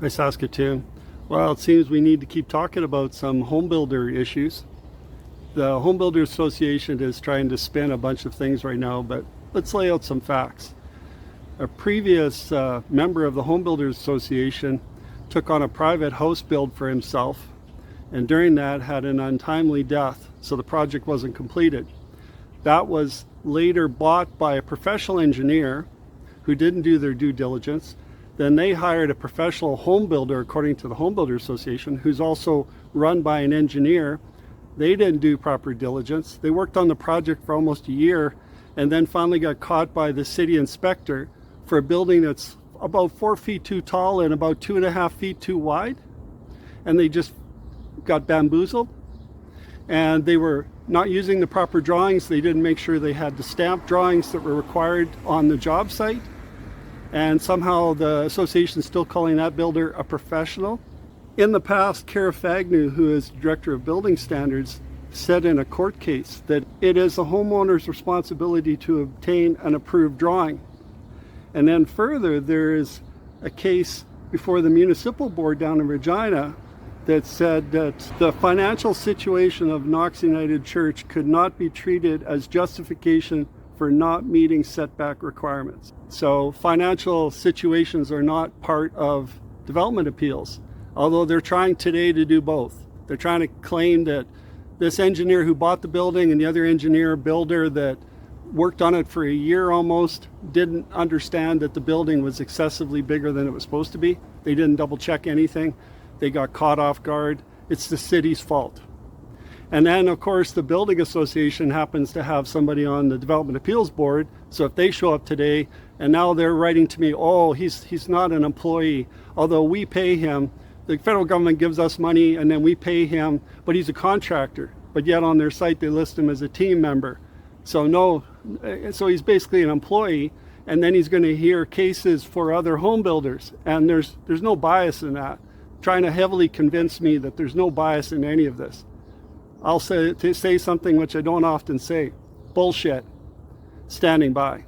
Hi, Saskatoon. Well, it seems we need to keep talking about some home builder issues. The Home Builders Association is trying to spin a bunch of things right now, but let's lay out some facts. A previous member of the Home Builders Association took on a private house build for himself, and during that had an untimely death, so the project wasn't completed. That was later bought by a professional engineer who didn't do their due diligence. Then they hired a professional home builder, according to the Home Builders Association, who's also run by an engineer. They didn't do proper diligence. They worked on the project for almost a year and then finally got caught by the city inspector for a building that's about 4 feet too tall and about 2.5 feet too wide. And they just got bamboozled. And they were not using the proper drawings. They didn't make sure they had the stamped drawings that were required on the job site. And somehow the association is still calling that builder a professional. In the past, Kara Fagnew, who is Director of Building Standards, said in a court case that it is the homeowner's responsibility to obtain an approved drawing. And then further, there is a case before the municipal board down in Regina that said that the financial situation of Knox United Church could not be treated as justification for not meeting setback requirements. So financial situations are not part of development appeals, although they're trying today to do both. They're trying to claim that this engineer who bought the building and the other engineer builder that worked on it for a year almost didn't understand that the building was excessively bigger than it was supposed to be. They didn't double check anything. They got caught off guard. It's the city's fault. And then, of course, the Building Association happens to have somebody on the Development Appeals Board. So if they show up today and now they're writing to me, oh, he's not an employee, although we pay him. The federal government gives us money and then we pay him, but he's a contractor. But yet on their site, they list him as a team member. So he's basically an employee, and then he's going to hear cases for other home builders. And there's no bias in that. Trying to heavily convince me that there's no bias in any of this. I'll say something which I don't often say. Bullshit. Standing by.